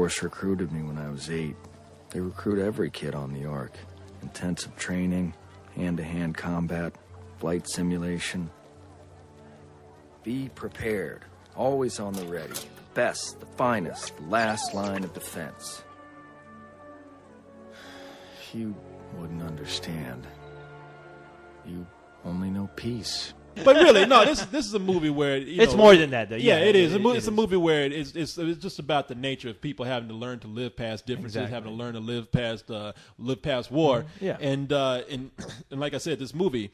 Force recruited me when I was 8. They recruit every kid on the Ark. Intensive training, hand-to-hand combat, flight simulation. Be prepared, always on the ready. The best, the finest, the last line of defense. You wouldn't understand. You only know peace. But really, no. This is a movie where it's more than that, though. Yeah, it is. It's a movie where it's just about the nature of people having to learn to live past differences, having to learn to live past war. Yeah. And like I said, this movie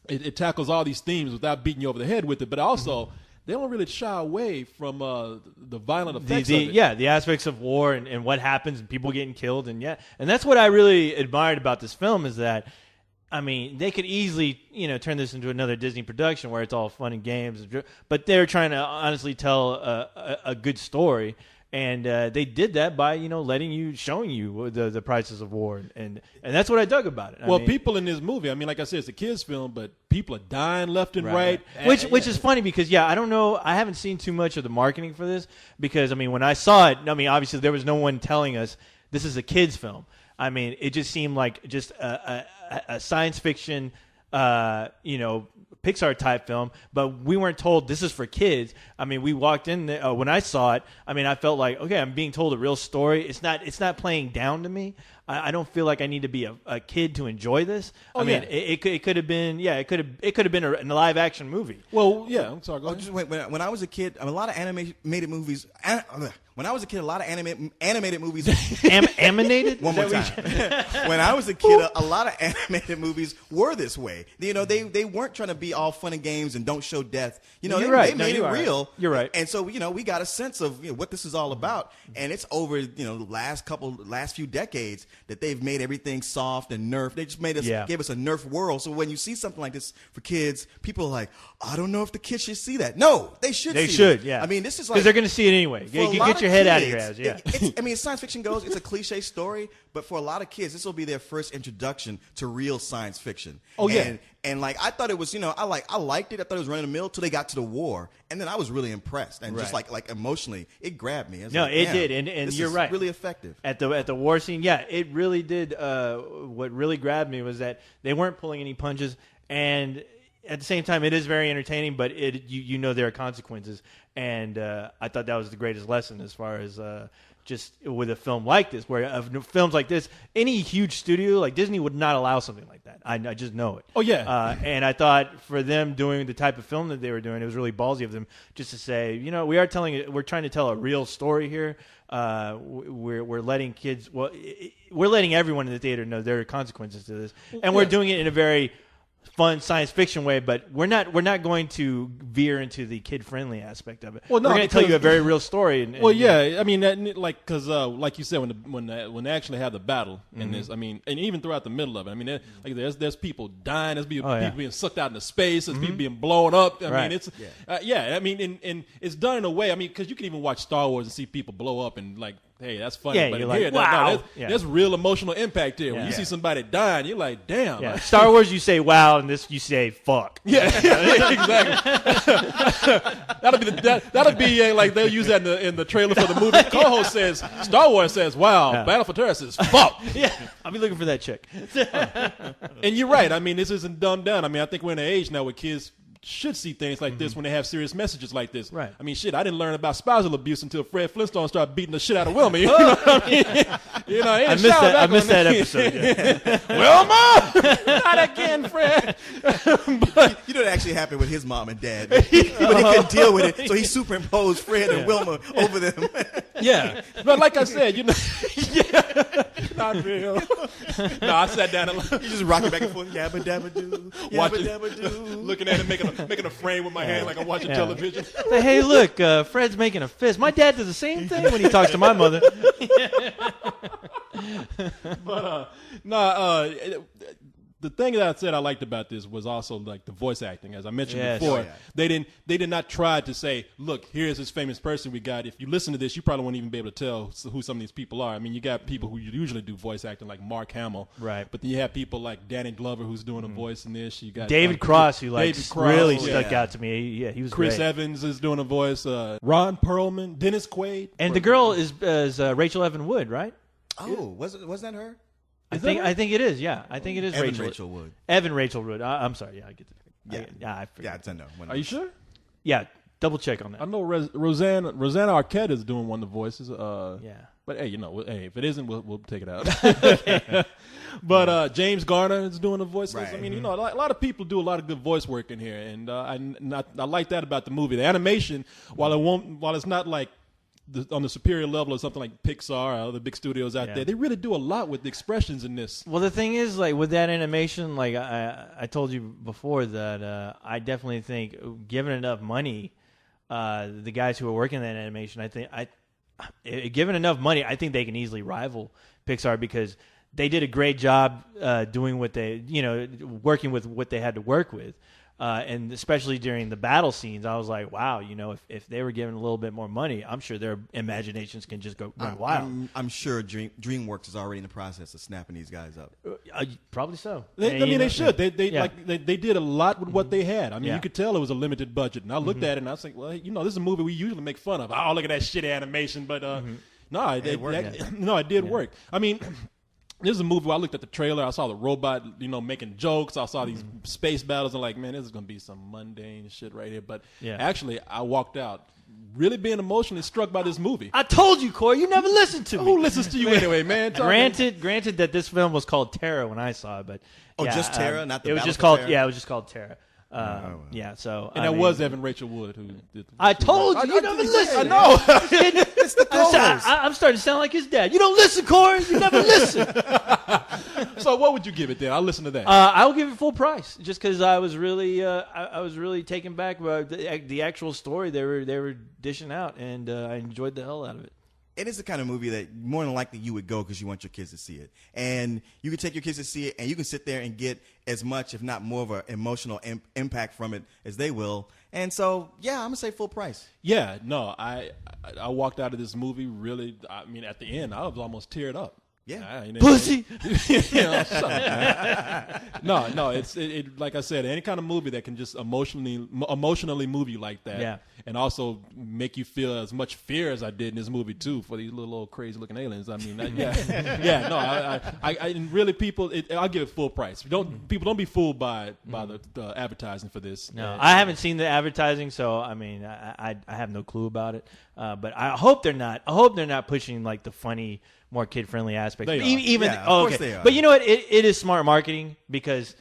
it tackles all these themes without beating you over the head with it, but also. They don't really shy away from the violent effects of it. Yeah, the aspects of war and what happens and people getting killed. And that's what I really admired about this film is that, I mean, they could easily, turn this into another Disney production where it's all fun and games. But they're trying to honestly tell a good story. And they did that by, showing you the prices of war. And that's what I dug about it. I mean, people in this movie, I mean, like I said, it's a kid's film, but people are dying left and right. Which is funny because, I don't know. I haven't seen too much of the marketing for this because, I mean, when I saw it, obviously there was no one telling us this is a kid's film. I mean, it just seemed like just a science fiction, Pixar type film, but we weren't told this is for kids. I mean, we walked in there, when I saw it. I mean, I felt like, okay, I'm being told a real story. It's not playing down to me. I don't feel like I need to be a kid to enjoy this. It could have been, it could have been a live action movie. Well, yeah, I'm sorry. Go ahead. Just wait, when I was a kid, a lot of animated movies. When I was a kid, a lot of animated movies. Animated? One more time. When I was a kid, a lot of animated movies were this way. They weren't trying to be all fun and games and don't show death. They made it real. You're right. And so we got a sense of what this is all about. And it's over the last few decades that they've made everything soft and nerfed. They just gave us a nerf world. So when you see something like this for kids, people are like, I don't know if the kids should see that. No, they should. They should. That. Yeah. I mean, this is like because they're going to see it anyway. Get your head out of your ass. Yeah. As science fiction goes, it's a cliche story, but for a lot of kids, this will be their first introduction to real science fiction. Oh yeah. And like I thought it was, I liked it. I thought it was running the mill till they got to the war, and then I was really impressed. And just like emotionally, it grabbed me. It did, and you're right. Really effective at the war scene. Yeah, it really did. What really grabbed me was that they weren't pulling any punches, and at the same time, it is very entertaining. But there are consequences, and I thought that was the greatest lesson as far as. Just with a film like this, where films like this, any huge studio like Disney would not allow something like that. I just know it. Oh yeah. And I thought for them doing the type of film that they were doing, it was really ballsy of them just to say, we're trying to tell a real story here. We're letting kids, we're letting everyone in the theater know there are consequences to this, and we're doing it in a very fun science fiction way, but we're not going to veer into the kid friendly aspect of it. Well, no, we're going to tell you a very real story. I mean, because like you said, when they actually have the battle in this, I mean, and even throughout the middle of it, I mean, there's people dying, there's people being sucked out into space, there's people being blown up. I mean, it's I mean, and it's done in a way. I mean, because you can even watch Star Wars and see people blow up and like. Hey, that's funny. Yeah, but you're like, wow. There's real emotional impact here. When you see somebody dying, you're like, damn. Yeah. Star Wars, you say wow, and this you say fuck. Yeah, exactly. that'll be like they'll use that in the trailer for the movie. Co-host says, Star Wars says, wow. Yeah. Battle for Terra says, fuck. Yeah, I'll be looking for that chick. And you're right. I mean, this isn't dumbed down. I mean, I think we're in an age now where kids should see things like this when they have serious messages like this. Right. I mean, shit, I didn't learn about spousal abuse until Fred Flintstone started beating the shit out of Wilma. You know what I mean? I missed that episode. Yeah. Wilma! Not again, Fred. But it actually happened with his mom and dad. But he couldn't deal with it, so he superimposed Fred and Wilma over them. Yeah. But like I said, not real. No, I sat down and you just rocking back and forth, yabba dabba doo, yabba dabba doo. Looking at it, making a frame with my hand like I'm watching television. Say, hey, look, Fred's making a fist. My dad does the same thing when he talks to my mother. But the thing that I said I liked about this was also like the voice acting, as I mentioned before. Oh, yeah. They did not try to say, look, here's this famous person we got. If you listen to this, you probably won't even be able to tell who some of these people are. I mean, you got people who usually do voice acting like Mark Hamill, right? But then you have people like Danny Glover who's doing a voice in this. You got David Cross, who like really stuck yeah. out to me. Yeah, he was Chris great. Evans is doing a voice. Ron Perlman, Dennis Quaid, and the girl is Rachel Evan Wood, right? Oh, wasn't that her? I think it is. Yeah, I think it is Rachel Wood. Evan Rachel Wood. I'm sorry. Yeah, I get it. Yeah, I forget. it's a no. Are you sure? Yeah, double check on that. I know Rosanna Arquette is doing one of the voices. Yeah. But hey, if it isn't, we'll take it out. But James Garner is doing the voices. Right. I mean, a lot of people do a lot of good voice work in here, and I like that about the movie. The animation, while it's not like on the superior level of something like Pixar or other big studios out there, they really do a lot with the expressions in this. Well, the thing is, like with that animation, like I told you before that I definitely think, given enough money, the guys who are working on that animation, given enough money, I think they can easily rival Pixar because they did a great job doing what they, working with what they had to work with. And especially during the battle scenes, I was like, wow, if they were given a little bit more money, I'm sure their imaginations can just go run wild. I'm sure DreamWorks is already in the process of snapping these guys up. Probably so. They should. They did a lot with what they had. I mean, you could tell it was a limited budget. And I looked at it and I was like, well, this is a movie we usually make fun of. Oh, look at that shitty animation. But no, it did work. I mean, this is a movie where I looked at the trailer. I saw the robot, making jokes. I saw these space battles. I'm like, man, this is going to be some mundane shit right here. But actually, I walked out really being emotionally struck by this movie. I told you, Korey, you never listened to me. Who listens to you anyway, man? Granted that this film was called Terra when I saw it, but just Terra, not the. It was just called Terra? Yeah, it was just called Terra. Yeah, so and that was Evan Rachel Wood who did. I told you, you never listen. I know. It's the co-host. I'm starting to sound like his dad. You don't listen, Korey. You never listen. So what would you give it then? I'll listen to that. I will give it full price, just because I was really taken back by the actual story they were dishing out, and I enjoyed the hell out of it. It is the kind of movie that more than likely you would go because you want your kids to see it. And you can take your kids to see it, and you can sit there and get as much, if not more, of an emotional impact from it as they will. And so, yeah, I'm going to say full price. Yeah, no, I walked out of this movie really, I mean, at the end, I was almost teared up. Yeah. Pussy! No, it's like I said, any kind of movie that can just emotionally move you like that, and also make you feel as much fear as I did in this movie too for these little old crazy looking aliens. I mean, and really, people, I'll give it full price. Don't be fooled by the advertising for this. No, I haven't seen the advertising, so I mean, I have no clue about it. But I hope they're not. I hope they're not pushing like the funny, more kid-friendly aspects. They are. Of course they are. But you know what? It is smart marketing because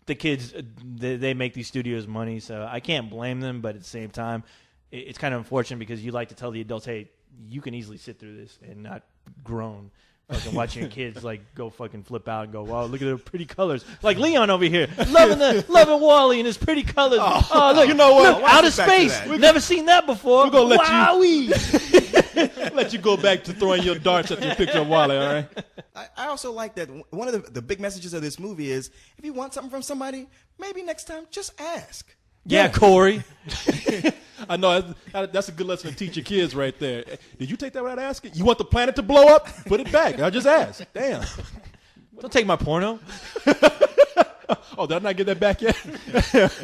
the kids, they make these studios money, so I can't blame them. But at the same time, it's kind of unfortunate because you like to tell the adults, hey, you can easily sit through this and not groan. Fucking watching your kids like go fucking flip out and go, wow, look at the pretty colors. Like Leon over here, loving Wally and his pretty colors. Oh, look, you know what? Look, outer space. We've never seen that before. We're gonna let Wowie. let you go back to throwing your darts at your picture of Wally. All right. I also like that one of the big messages of this movie is if you want something from somebody, maybe next time just ask. Yeah, Korey. I know that's a good lesson to teach your kids right there. Did you take that without asking? You want the planet to blow up? Put it back. I just asked. Damn. Don't take my porno. Oh, did I not get that back yet?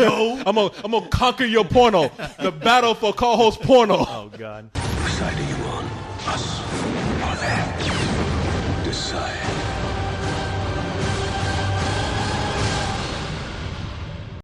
No. I'm gonna conquer your porno. The battle for co-host porno. Oh God. Which side are you on? Us or them? Decide.